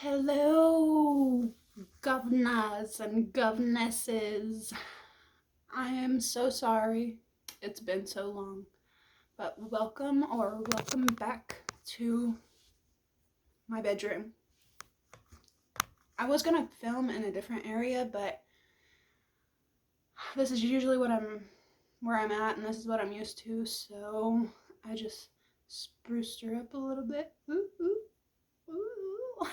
Hello, governors and governesses. I am so sorry it's been so long, but welcome back to my bedroom. I was gonna film in a different area, but this is usually where I'm at, and this is what I'm used to, so I just spruced her up a little bit. Ooh, ooh, ooh.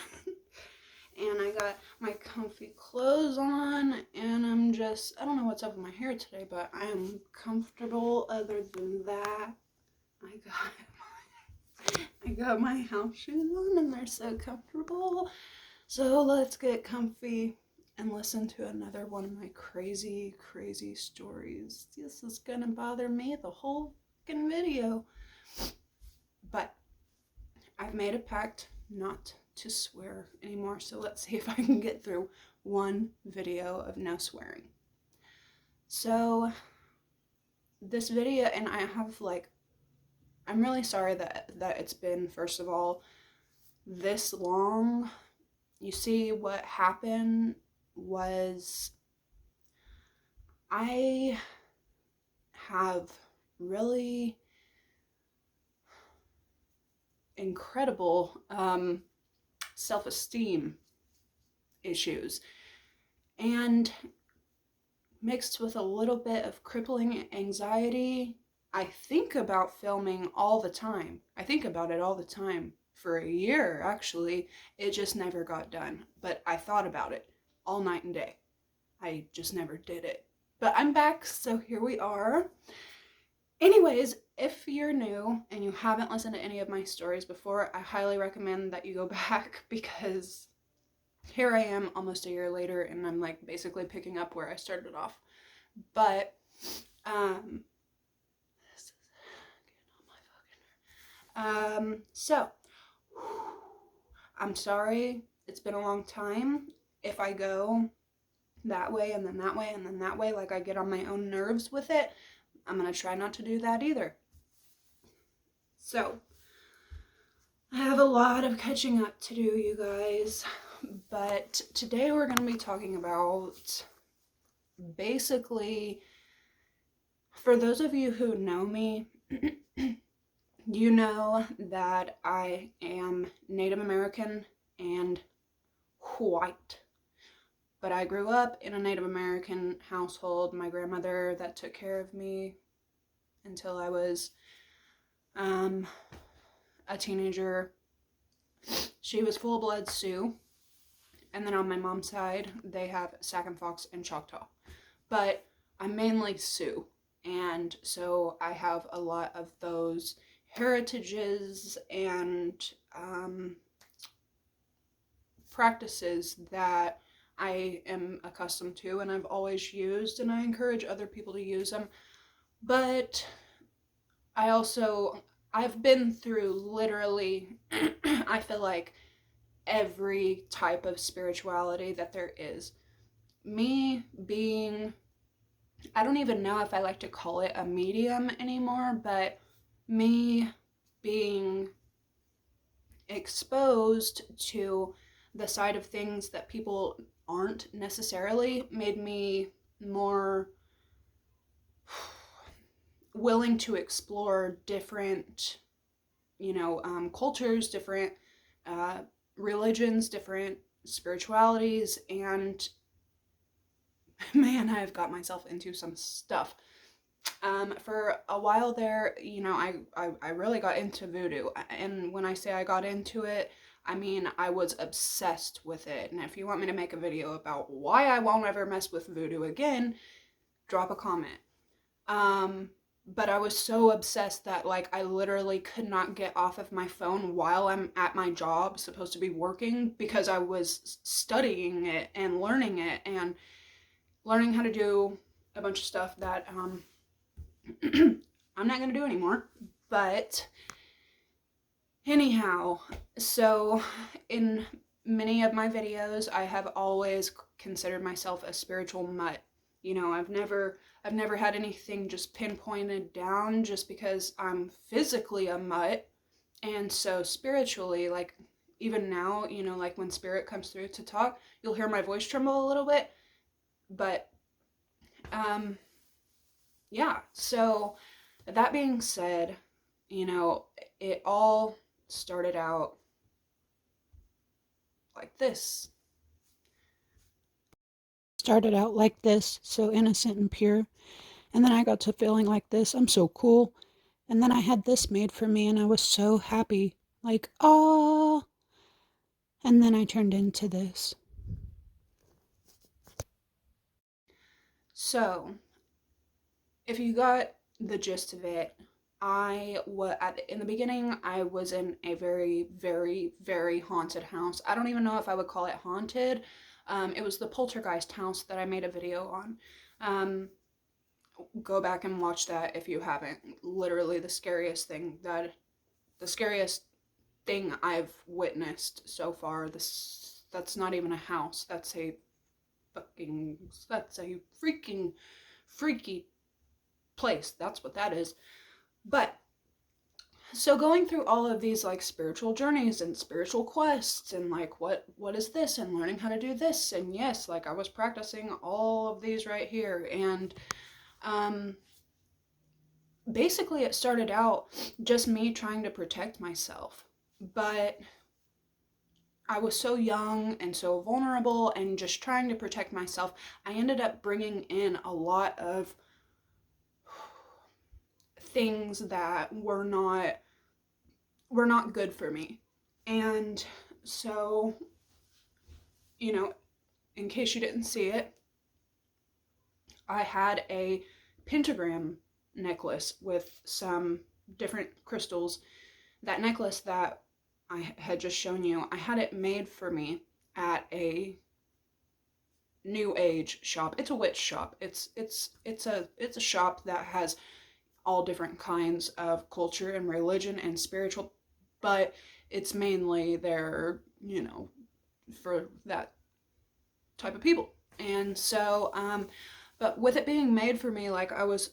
And I got my comfy clothes on, and I don't know what's up with my hair today, but I am comfortable. Other than that, I got my house shoes on, and they're so comfortable. So let's get comfy and listen to another one of my crazy, crazy stories. This is gonna bother me the whole fucking video. But I've made a pact not to swear anymore, so let's see if I can get through one video of no swearing. So this video, and I'm really sorry that it's been, first of all, this long. You see, what happened was I have really incredible self-esteem issues, and mixed with a little bit of crippling anxiety. I think about filming all the time. I think about it all the time. For a year, actually. It just never got done. But I thought about it all night and day. I just never did it. But I'm back, so here we are. Anyways, if you're new and you haven't listened to any of my stories before, I highly recommend that you go back, because here I am almost a year later, and I'm like basically picking up where I started off. But this is getting on my fucking nerve. So I'm sorry it's been a long time. If I go that way and then that way and then that way, like I get on my own nerves with it, I'm gonna try not to do that either. So I have a lot of catching up to do, you guys. But today we're gonna be talking about, basically, for those of you who know me, you know that I am Native American and white. But I grew up in a Native American household. My grandmother that took care of me until I was a teenager, she was full-blood Sioux. And then on my mom's side, they have Sac and Fox and Choctaw. But I'm mainly Sioux. And so I have a lot of those heritages and practices that I am accustomed to and I've always used, and I encourage other people to use them. But I've been through literally, I feel like, every type of spirituality that there is. Me being, I don't even know if I like to call it a medium anymore, but me being exposed to the side of things that people aren't necessarily made me more willing to explore different, cultures, different religions, different spiritualities, and man, I've got myself into some stuff. For a while there, I really got into voodoo. And when I say I got into it, I mean I was obsessed with it. And if you want me to make a video about why I won't ever mess with voodoo again, drop a comment. But I was so obsessed that, like, I literally could not get off of my phone while I'm at my job, supposed to be working, because I was studying it and learning how to do a bunch of stuff that I'm not gonna do anymore. But anyhow, so in many of my videos, I have always considered myself a spiritual mutt. I've never had anything just pinpointed down, just because I'm physically a mutt, and so spiritually, like, even now, you know, like when spirit comes through to talk, you'll hear my voice tremble a little bit. But yeah, so that being said, you know, it all started out like this. Started out like this, so innocent and pure. And then I got to feeling like this. I'm so cool. And then I had this made for me, and I was so happy. Like, oh. And then I turned into this. So, if you got the gist of it, in the beginning, I was in a very, very, very haunted house. I don't even know if I would call it haunted. It was the poltergeist house that I made a video on. Um, go back and watch that if you haven't. Literally the scariest thing I've witnessed so far. That's not even a house. That's a freaking freaky place. That's what that is. But so going through all of these like spiritual journeys and spiritual quests and like what is this and learning how to do this, and yes, like I was practicing all of these right here, and um basically it started out just me trying to protect myself. But I was so young and so vulnerable and just trying to protect myself. I ended up bringing in a lot of things that were not good for me. And so, you know, in case you didn't see it, I had a pentagram necklace with some different crystals. That necklace that I had just shown you, I had it made for me at a new age shop. It's a witch shop. It's a shop that has all different kinds of culture and religion and spiritual, but it's mainly there, you know, for that type of people. And so, but with it being made for me, like I was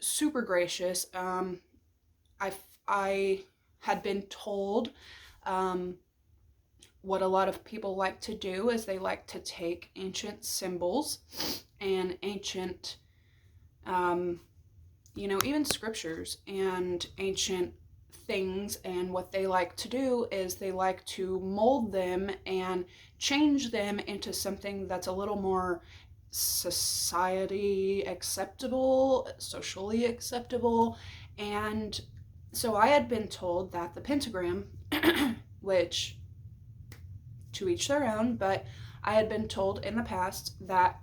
super gracious. I had been told um, what a lot of people like to do is they like to take ancient symbols and ancient, um, you know, even scriptures and ancient things, and what they like to do is they like to mold them and change them into something that's a little more society acceptable, socially acceptable. And so I had been told that the pentagram, which to each their own, but I had been told in the past that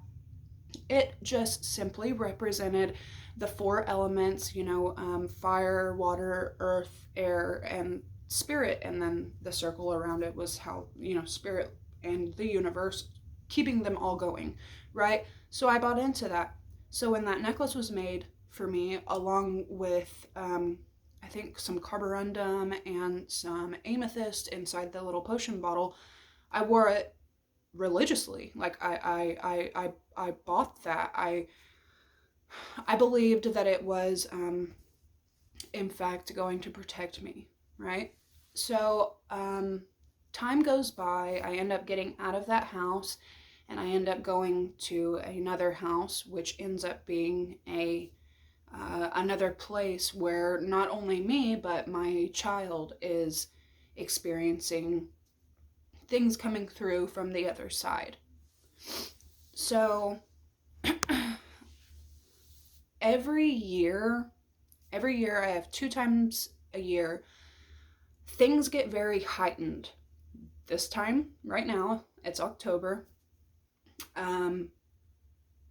it just simply represented the four elements, you know, fire, water, earth, air, and spirit. And then the circle around it was how, you know, spirit and the universe, keeping them all going, right? So I bought into that. So when that necklace was made for me, along with, I think, some carborundum and some amethyst inside the little potion bottle, I wore it religiously. Like I bought that. I believed that it was in fact going to protect me, right? So time goes by. I end up getting out of that house, and I end up going to another house, which ends up being a another place where not only me but my child is experiencing things coming through from the other side. So every year, I have 2 times a year, things get very heightened. This time, right now, it's October. Um,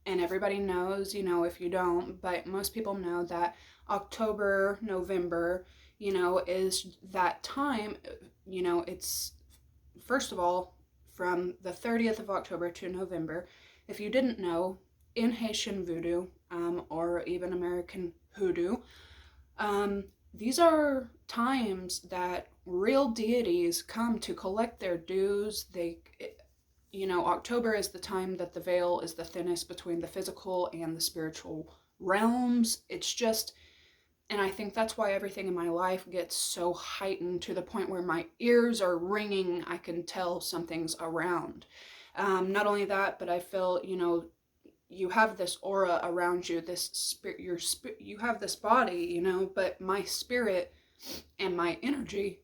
and everybody knows, you know, if you don't, but most people know that October, November, you know, is that time, you know, it's first of all from the 30th of October to November. If you didn't know, in Haitian voodoo, or even American hoodoo, these are times that real deities come to collect their dues. You know, October is the time that the veil is the thinnest between the physical and the spiritual realms. It's just And I think that's why everything in my life gets so heightened to the point where my ears are ringing. I can tell something's around. Not only that, but I feel, you have this aura around you, this spirit, you have this body, but my spirit and my energy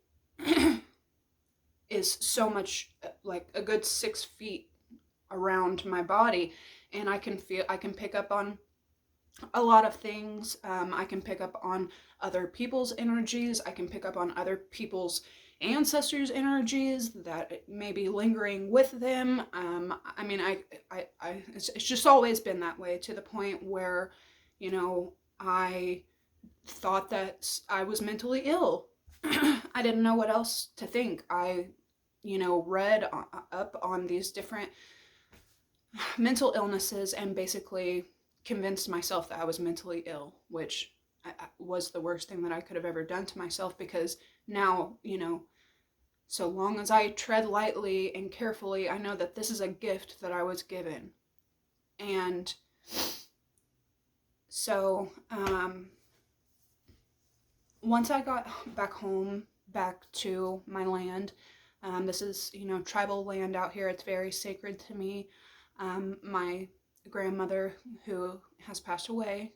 is so much, like a good 6 feet around my body. And I can pick up on a lot of things. I can pick up on other people's energies. I can pick up on other people's ancestors' energies that may be lingering with them. I mean, it's just always been that way, to the point where, I thought that I was mentally ill. I didn't know what else to think. I, read up on these different mental illnesses and basically convinced myself that I was mentally ill, which was the worst thing that I could have ever done to myself, because now, so long as I tread lightly and carefully, I know that this is a gift that I was given. And so, once I got back home, back to my land, this is, tribal land out here. It's very sacred to me. My grandmother, who has passed away,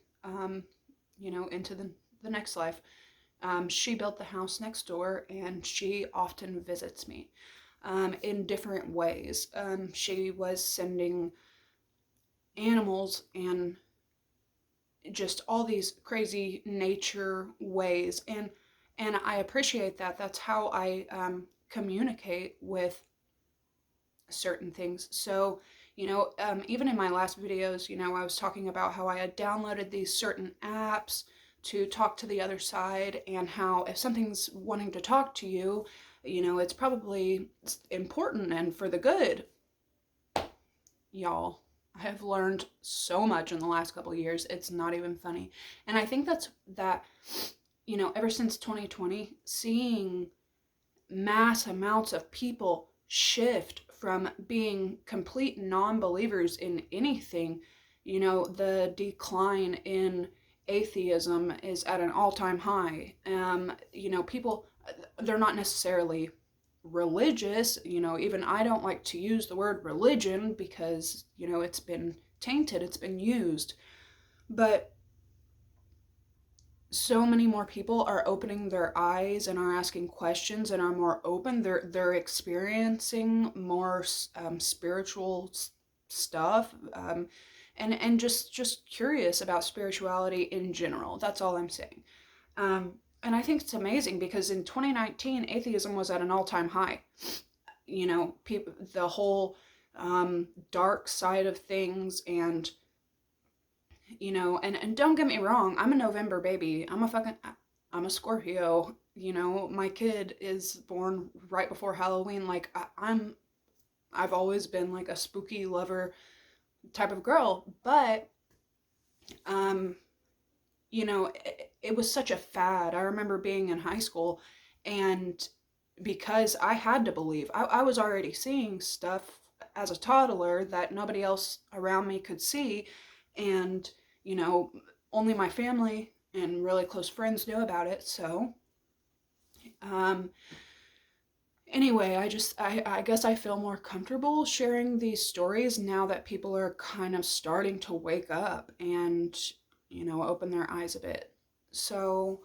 into the next life, she built the house next door, and she often visits me in different ways. She was sending animals and just all these crazy nature ways, and I appreciate that. That's how I communicate with certain things. So, even in my last videos, I was talking about how I had downloaded these certain apps to talk to the other side, and how if something's wanting to talk to you, it's probably important and for the good. Y'all, I have learned so much in the last couple of years. It's not even funny. And I think that, ever since 2020, seeing mass amounts of people shift from being complete non-believers in anything, the decline in atheism is at an all-time high. People, they're not necessarily religious. Even I don't like to use the word religion, because, it's been tainted, it's been used. But so many more people are opening their eyes and are asking questions and are more open. They're experiencing more spiritual stuff, and just curious about spirituality in general. That's all I'm saying. And I think it's amazing, because in 2019, atheism was at an all-time high. People, the whole dark side of things, and and don't get me wrong, I'm a November baby. I'm a Scorpio. My kid is born right before Halloween. Like, I've always been like a spooky lover type of girl, but it was such a fad. I remember being in high school, and because I had to believe, I was already seeing stuff as a toddler that nobody else around me could see, and only my family and really close friends knew about it. So anyway, I guess I feel more comfortable sharing these stories now that people are kind of starting to wake up and open their eyes a bit. So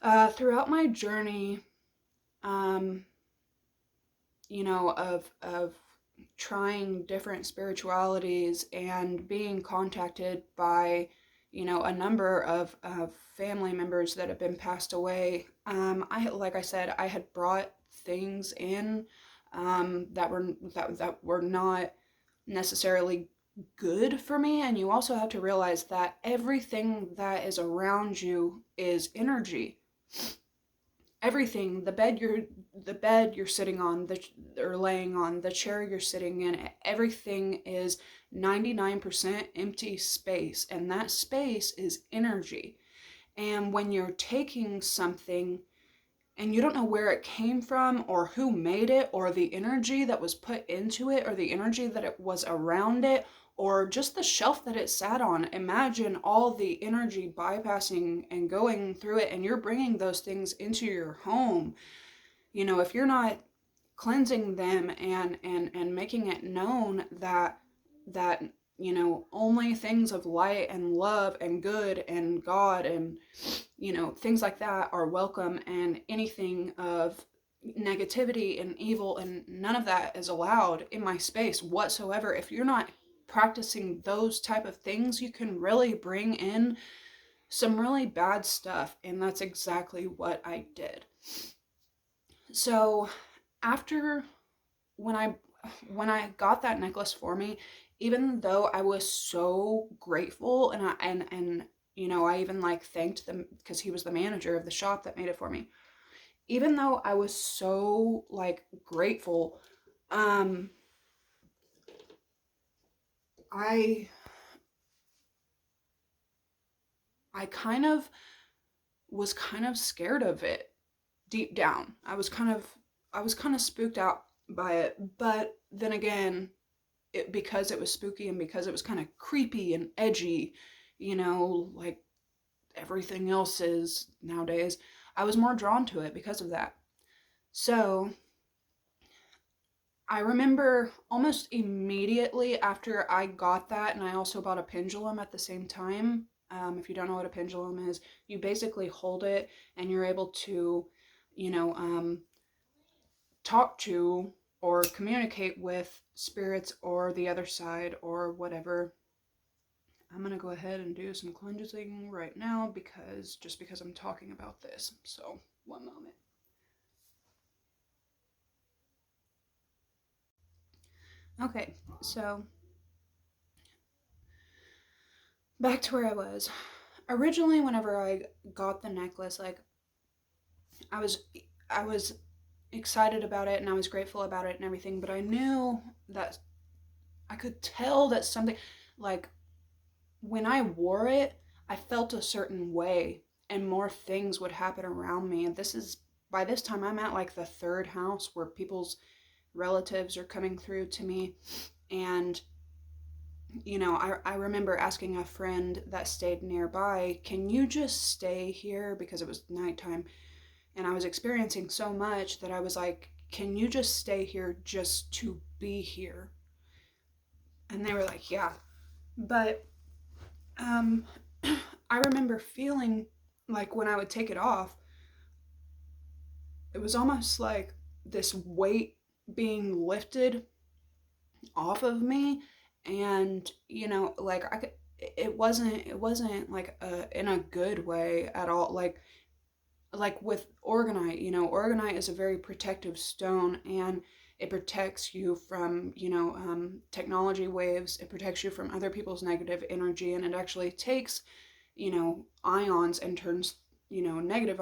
throughout my journey, of trying different spiritualities and being contacted by, a number of family members that have been passed away, like I said, I had brought things in that were not necessarily good for me. And you also have to realize that everything that is around you is energy. Everything, the bed you're sitting on, or laying on, the chair you're sitting in, everything is 99% empty space, and that space is energy. And when you're taking something and you don't know where it came from or who made it or the energy that was put into it or the energy that it was around it or just the shelf that it sat on. Imagine all the energy bypassing and going through it, and you're bringing those things into your home. If you're not cleansing them and making it known that only things of light and love and good and God and things like that are welcome, and anything of negativity and evil and none of that is allowed in my space whatsoever. If you're not practicing those type of things, you can really bring in some really bad stuff, and that's exactly what I did. So after when I got that necklace for me, even though I was so grateful, and I even like thanked them because he was the manager of the shop that made it for me. Even though I was so like grateful, I kind of was kind of scared of it deep down. I was kind of spooked out by it, but then again, because it was spooky and because it was kind of creepy and edgy, like everything else is nowadays, I was more drawn to it because of that. So I remember almost immediately after I got that, and I also bought a pendulum at the same time. If you don't know what a pendulum is, you basically hold it and you're able to, talk to or communicate with spirits or the other side or whatever. I'm going to go ahead and do some cleansing right now because I'm talking about this. So, one moment. Okay, so back to where I was. Originally, whenever I got the necklace, like I was excited about it and I was grateful about it and everything, but I knew that I could tell that something, like when I wore it, I felt a certain way and more things would happen around me. And by this time, I'm at like the third house where people's relatives are coming through to me. And, I remember asking a friend that stayed nearby, can you just stay here? Because it was nighttime and I was experiencing so much that I was like, can you just stay here just to be here? And they were like, yeah. But um, I remember feeling like when I would take it off, it was almost like this weight being lifted off of me, and like I could. It wasn't like in a good way at all. Like with Orgonite, Orgonite is a very protective stone, and it protects you from, technology waves. It protects you from other people's negative energy, and it actually takes, ions and turns, negative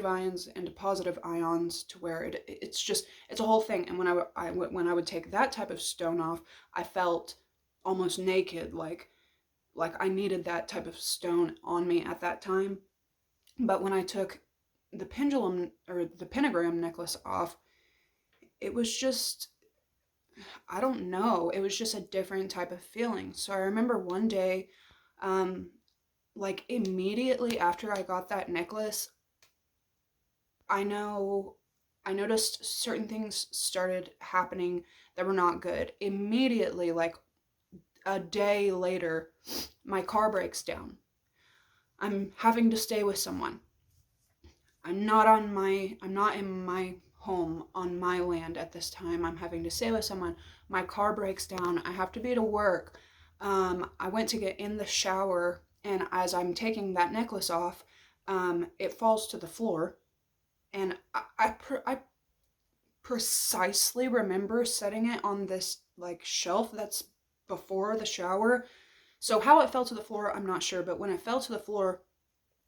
ions into positive ions to where it's a whole thing. And when I would take that type of stone off, I felt almost naked, like I needed that type of stone on me at that time. But when I took the pendulum or the pentagram necklace off, it was just, I don't know, it was just a different type of feeling. So I remember one day, um, like immediately after I got that necklace, I noticed certain things started happening that were not good. Immediately, like a day later, my car breaks down. I'm having to stay with someone. I'm not in my home on my land at this time. I'm having to stay with someone. My car breaks down. I have to be to work. I went to get in the shower, and as I'm taking that necklace off, it falls to the floor. And I precisely remember setting it on this like shelf that's before the shower. So how it fell to the floor, I'm not sure, but when it fell to the floor,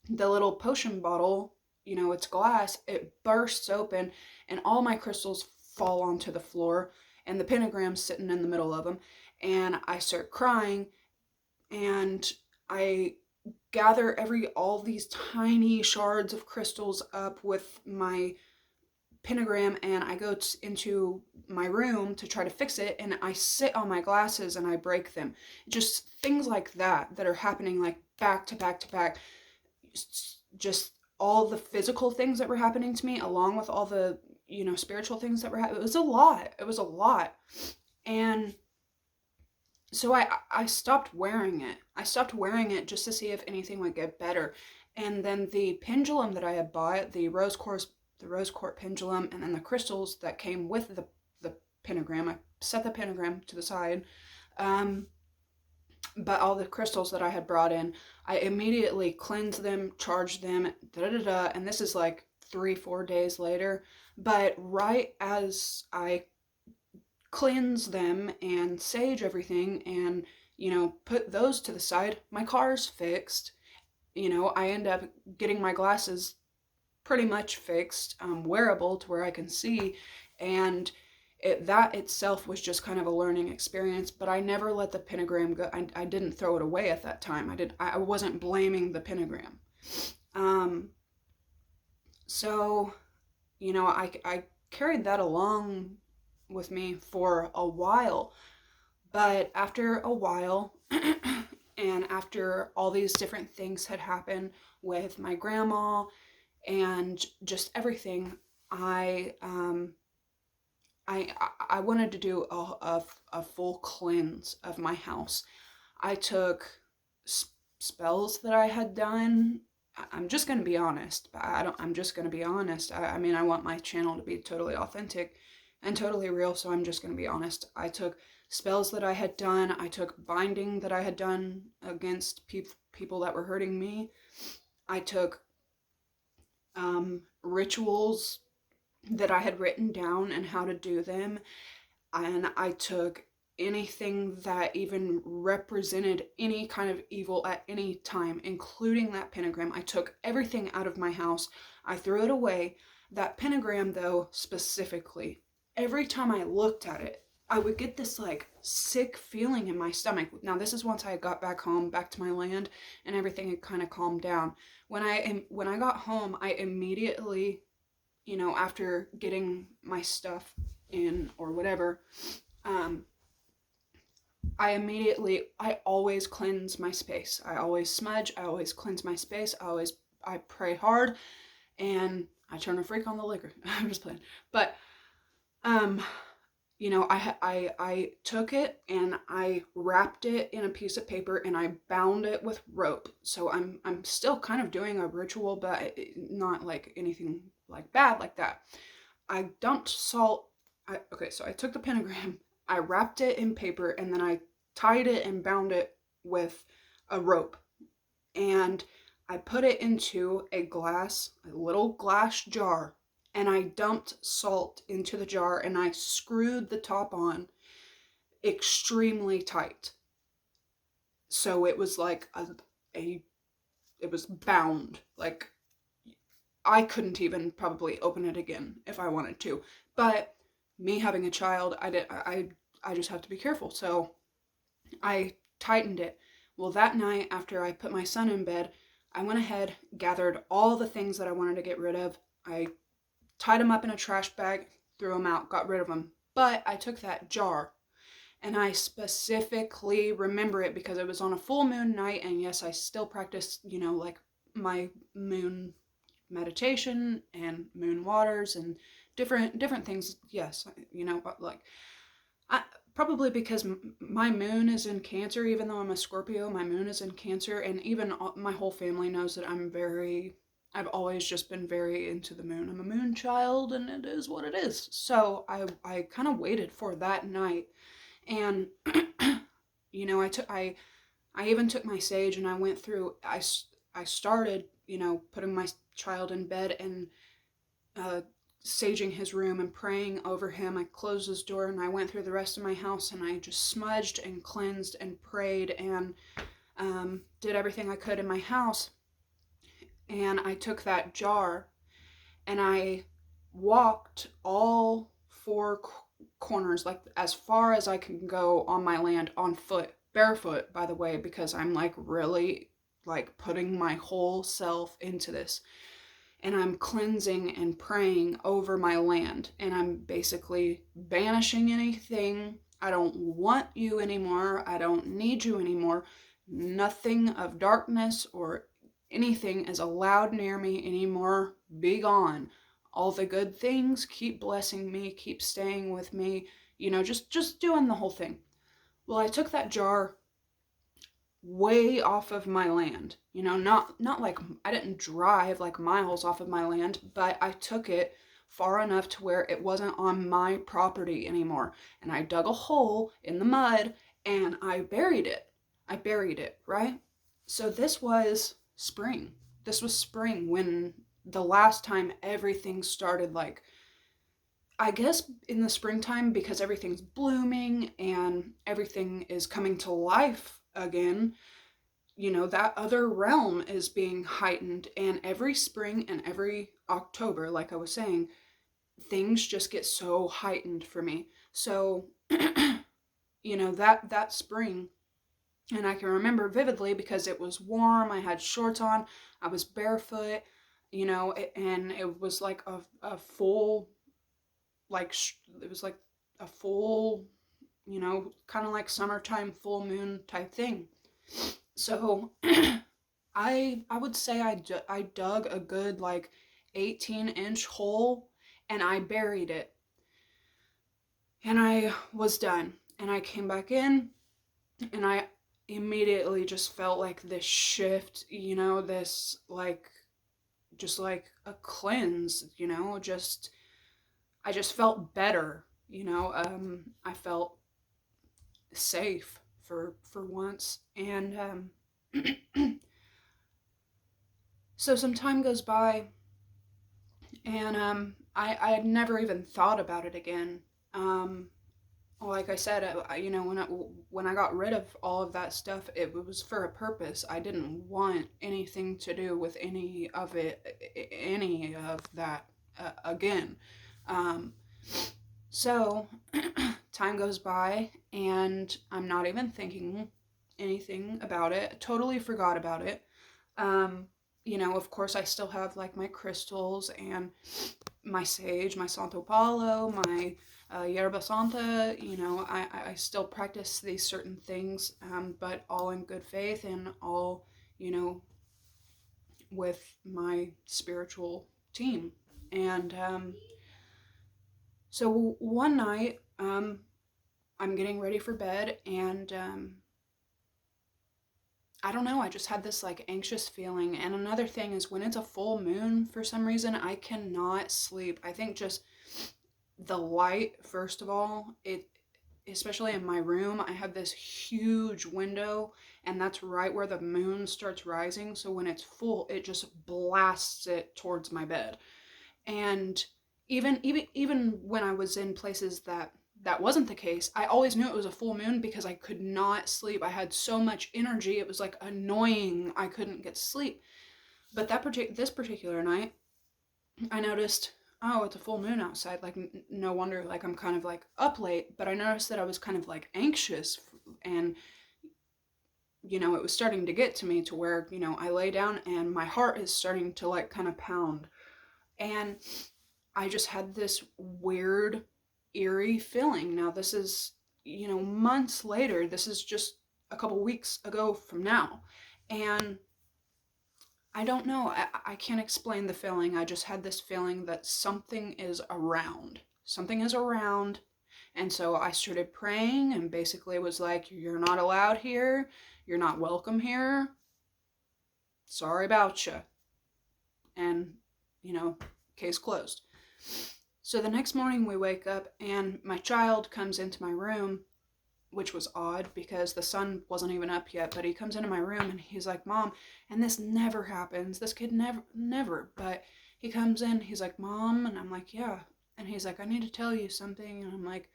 the little potion bottle, it's glass, it bursts open and all my crystals fall onto the floor and the pentagram's sitting in the middle of them. And I start crying, and I gather all these tiny shards of crystals up with my pentagram, and I go into my room to try to fix it, and I sit on my glasses and I break them. Just things like that are happening like back to back to back. Just all the physical things that were happening to me, along with all the, spiritual things that were happening. It was a lot. It was a lot. And so I stopped wearing it. I stopped wearing it just to see if anything would get better. And then the pendulum that I had bought, the rose quartz pendulum, and then the crystals that came with the pentagram. I set the pentagram to the side. But all the crystals that I had brought in, I immediately cleansed them, charged them, and this is like 3-4 days later. But right as I cleanse them and sage everything and, put those to the side, my car's fixed. I end up getting my glasses pretty much fixed, wearable to where I can see, and that itself was just kind of a learning experience. But I never let the pentagram go. I didn't throw it away at that time. I wasn't blaming the pentagram. So, I carried that along with me for a while. But after a while, and after all these different things had happened with my grandma and just everything, I wanted to do a full cleanse of my house. I took spells that I had done. I'm just going to be honest. I'm just going to be honest. I mean, I want my channel to be totally authentic and totally real, so I'm just going to be honest. I took spells that I had done. I took binding that I had done against people that were hurting me. I took rituals that I had written down and how to do them. And I took anything that even represented any kind of evil at any time, including that pentagram. I took everything out of my house. I threw it away. That pentagram, though, specifically, every time I looked at it, I would get this like sick feeling in my stomach. Now, this is once I got back home, back to my land, and everything had kind of calmed down. When I got home, I immediately, after getting my stuff in or whatever, I always cleanse my space. I always smudge. I always cleanse my space. I pray hard, and I turn a freak on the liquor. I'm just playing. But, I took it and I wrapped it in a piece of paper and I bound it with rope. So I'm still kind of doing a ritual, but not like anything like bad like that. I dumped salt. So I took the pentagram, I wrapped it in paper, and then I tied it and bound it with a rope. And I put it into a little glass jar, and I dumped salt into the jar, and I screwed the top on extremely tight. So it was like it was bound. Like, I couldn't even probably open it again if I wanted to. But me having a child, I just have to be careful. So I tightened it. Well, that night after I put my son in bed, I went ahead, gathered all the things that I wanted to get rid of. I tied them up in a trash bag, threw them out, got rid of them. But I took that jar, and I specifically remember it because it was on a full moon night, and yes, I still practice, like my moon meditation and moon waters and different things. Yes, but like, probably because my moon is in Cancer. Even though I'm a Scorpio, my moon is in Cancer, and even my whole family knows that I've always just been very into the moon. I'm a moon child, and it is what it is. So I kind of waited for that night, and I even took my sage and I went through. I started putting my child in bed and saging his room and praying over him. I closed his door and I went through the rest of my house and I just smudged and cleansed and prayed and did everything I could in my house. And I took that jar and I walked all four corners, like as far as I can go on my land on foot, barefoot, by the way, because I'm like really like putting my whole self into this, and I'm cleansing and praying over my land, and I'm basically banishing anything. I don't want you anymore. I don't need you anymore. Nothing of darkness or anything is allowed near me anymore. Be gone. All the good things, keep blessing me, keep staying with me, just doing the whole thing. Well, I took that jar way off of my land. Not like I didn't drive like miles off of my land, but I took it far enough to where it wasn't on my property anymore. And I dug a hole in the mud and I buried it. Right? So this was spring. This was spring when the last time everything started, like, I guess in the springtime, because everything's blooming and everything is coming to life again, that other realm is being heightened. And every spring and every October, like I was saying, things just get so heightened for me. So, that spring, and I can remember vividly because it was warm, I had shorts on, I was barefoot, and it was like a full, like, it was like a full, kind of like summertime full moon type thing. So I would say I dug a good like 18-inch hole and I buried it. And I was done. And I came back in and I immediately just felt like this shift, this like just like a cleanse, just I just felt better, I felt safe for once. And so some time goes by, and I had never even thought about it again. Um, like I said, when I got rid of all of that stuff, it was for a purpose. I didn't want anything to do with any of that again. Um, so time goes by, and I'm not even thinking anything about it. Totally forgot about it. Um, of course, I still have like my crystals and my sage, my Santo Paulo, my Yerba Santa. I still practice these certain things, but all in good faith and all, with my spiritual team. And so one night, I'm getting ready for bed, and I don't know, I just had this like anxious feeling. And another thing is when it's a full moon, for some reason, I cannot sleep. I think just the light, first of all, especially in my room, I have this huge window, and that's right where the moon starts rising. So when it's full, it just blasts it towards my bed. And even when I was in places that wasn't the case, I always knew it was a full moon because I could not sleep. I had so much energy. It was like annoying. I couldn't get sleep. But this particular night, I noticed, oh, it's a full moon outside. Like, no wonder, like, I'm kind of like up late. But I noticed that I was kind of like anxious, and it was starting to get to me to where, I lay down and my heart is starting to like kind of pound. And I just had this weird, eerie feeling. Now, this is, months later. This is just a couple weeks ago from now. And I don't know. I can't explain the feeling. I just had this feeling that something is around. Something is around. And so I started praying and basically was like, you're not allowed here. You're not welcome here. Sorry about you. And, case closed. So the next morning we wake up and my child comes into my room, which was odd because the sun wasn't even up yet, but he comes into my room and he's like, Mom, and this never happens. This kid never, but he comes in, he's like, Mom, and I'm like, yeah. And he's like, I need to tell you something. And I'm like,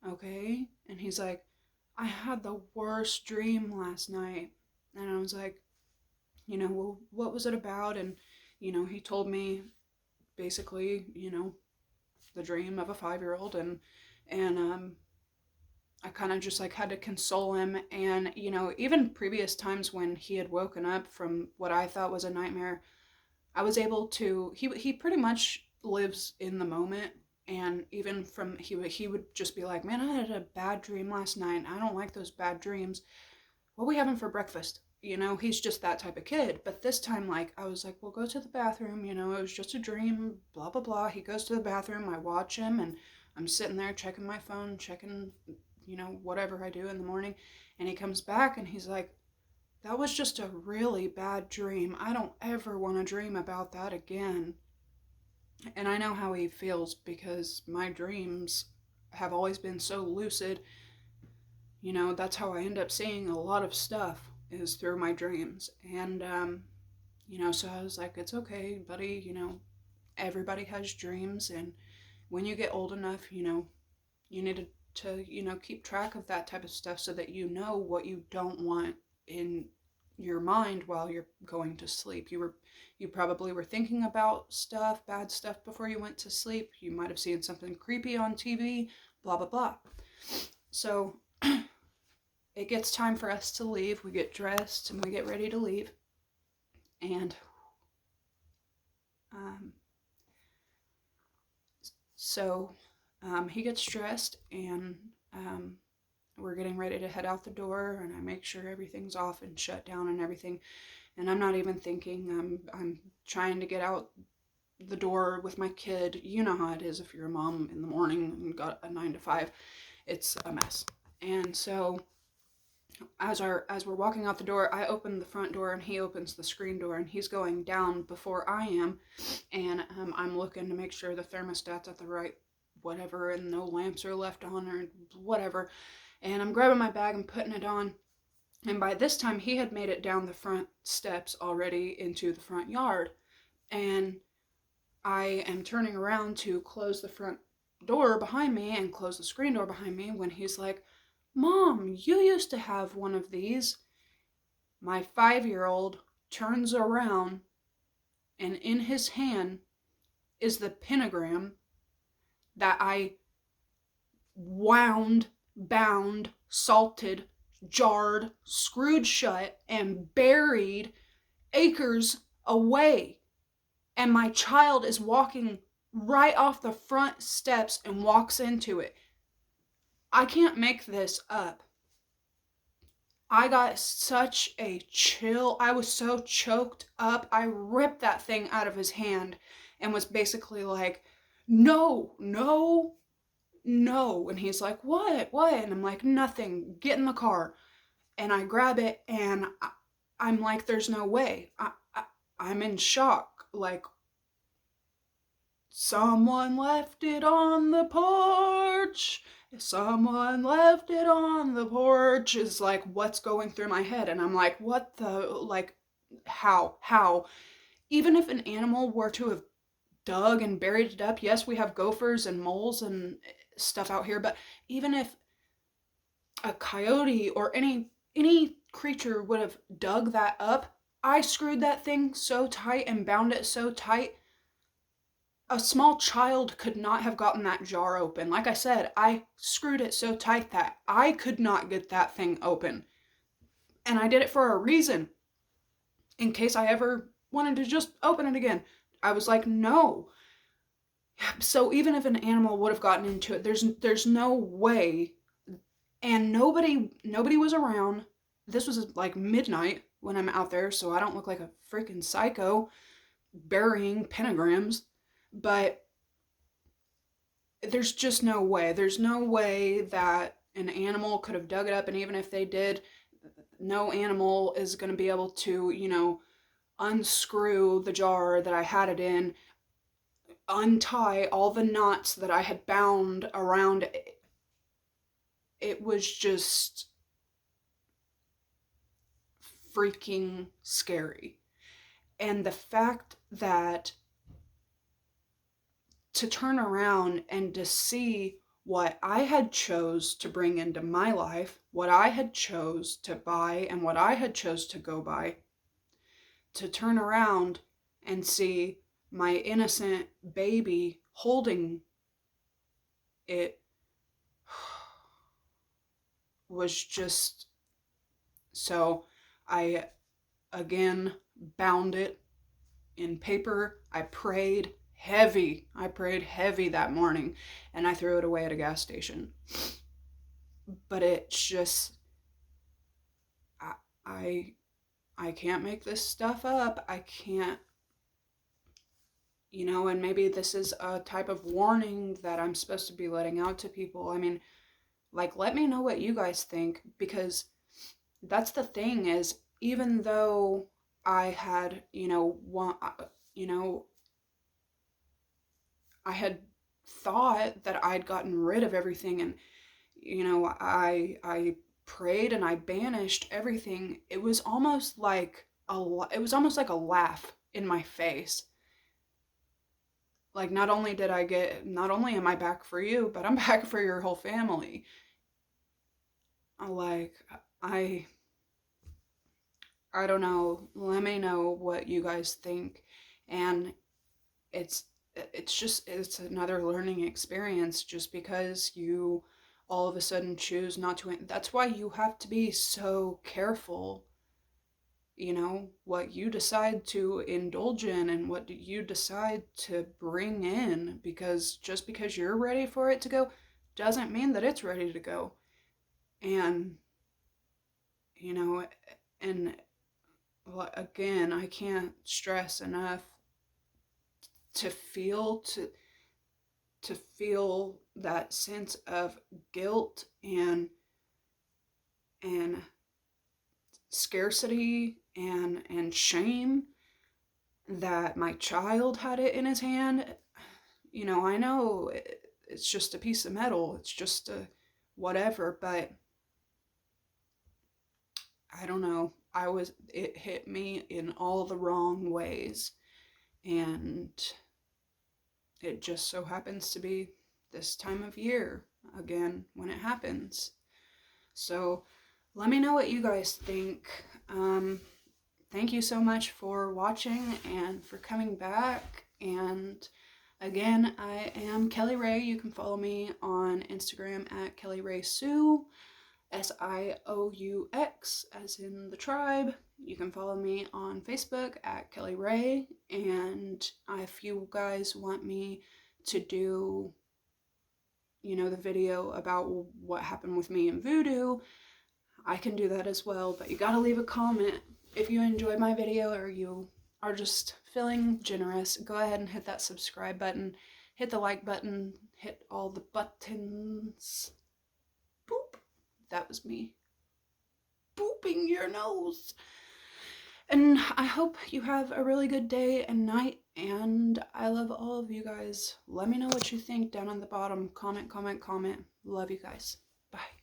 okay. And he's like, I had the worst dream last night. And I was like, well, what was it about? And, he told me basically, the dream of a 5-year-old, and I kind of just like had to console him. And, you know, even previous times when he had woken up from what I thought was a nightmare, I was able to, he pretty much lives in the moment. And even from, he would just be like, man, I had a bad dream last night. I don't like those bad dreams. What are we having for breakfast? You know, he's just that type of kid. But this time, like, I was like, well, go to the bathroom. You know, it was just a dream, blah, blah, blah. He goes to the bathroom. I watch him, and I'm sitting there checking my phone, checking, you know, whatever I do in the morning. And he comes back and he's like, that was just a really bad dream. I don't ever want to dream about that again. And I know how he feels because my dreams have always been so lucid. You know, that's how I end up seeing a lot of stuff is through my dreams. And, you know, so I was like, it's okay, buddy. You know, everybody has dreams. And when you get old enough, you know, you need you know, keep track of that type of stuff so that you know what you don't want in your mind while you're going to sleep. You probably were thinking about stuff, bad stuff before you went to sleep. You might have seen something creepy on TV, blah blah blah. So it gets time for us to leave. We get dressed and we get ready to leave. And so he gets dressed, and we're getting ready to head out the door, and I make sure everything's off and shut down and everything. And I'm not even thinking. I'm trying to get out the door with my kid. You know how it is if you're a mom in the morning and got a 9 to 5. It's a mess. And so as we're walking out the door, I open the front door and he opens the screen door, and he's going down before I am. And I'm looking to make sure the thermostat's at the right whatever and no lamps are left on or whatever. And I'm grabbing my bag and putting it on. And by this time, he had made it down the front steps already into the front yard. And I am turning around to close the front door behind me and close the screen door behind me when he's like, Mom, you used to have one of these. My 5-year-old turns around, and in his hand is the pentagram that I wound, bound, salted, jarred, screwed shut, and buried acres away. And my child is walking right off the front steps and walks into it. I can't make this up. I got such a chill. I was so choked up. I ripped that thing out of his hand and was basically like, no, no, no. And he's like, what? And I'm like, nothing. Get in the car. And I grab it, and I'm like, there's no way. I'm in shock. Like, someone left it on the porch. Someone left it on the porch is like what's going through my head. And I'm like, what the, like, how? Even if an animal were to have dug and buried it up, yes, we have gophers and moles and stuff out here, but even if a coyote or any creature would have dug that up, I screwed that thing so tight and bound it so tight. A small child could not have gotten that jar open. Like I said, I screwed it so tight that I could not get that thing open. And I did it for a reason. In case I ever wanted to just open it again. I was like, no. So even if an animal would have gotten into it, there's no way. And nobody was around. This was like midnight when I'm out there, so I don't look like a freaking psycho burying pentagrams. But there's just no way. There's no way that an animal could have dug it up, and even if they did, no animal is going to be able to, you know, unscrew the jar that I had it in, untie all the knots that I had bound around it. It was just freaking scary. And the fact that to turn around and to see what I had chose to bring into my life, what I had chose to buy and what I had chose to go by, to turn around and see my innocent baby holding it, was just, so I again bound it in paper. I prayed heavy. I prayed heavy that morning, and I threw it away at a gas station. But it's just, I, I, I can't make this stuff up. I can't, and maybe this is a type of warning that I'm supposed to be letting out to people. I mean, like, let me know what you guys think, because that's the thing is, even though I had, I had thought that I'd gotten rid of everything, and I prayed and I banished everything. It was almost like a laugh in my face. Like, not only am I back for you, but I'm back for your whole family. Like, I I don't know. Let me know what you guys think. And it's it's another learning experience, just because you all of a sudden choose not to. That's why you have to be so careful, what you decide to indulge in and what you decide to bring in, because just because you're ready for it to go doesn't mean that it's ready to go. And you know and again, I can't stress enough to feel that sense of guilt and scarcity and shame that my child had it in his hand. I know it's just a piece of metal, it's just a whatever, but I don't know. It hit me in all the wrong ways. And it just so happens to be this time of year again when it happens. So let me know what you guys think. Thank you so much for watching and for coming back. And again, I am Kelly Ray. You can follow me on Instagram at Kelly Ray Sioux, SIOUX, as in the tribe. You can follow me on Facebook at Kelly Ray. And if you guys want me to do, the video about what happened with me in voodoo, I can do that as well. But you gotta leave a comment. If you enjoyed my video or you are just feeling generous, go ahead and hit that subscribe button, hit the like button, hit all the buttons. Boop. That was me booping your nose. And I hope you have a really good day and night, and I love all of you guys. Let me know what you think down on the bottom. Comment. Love you guys. Bye.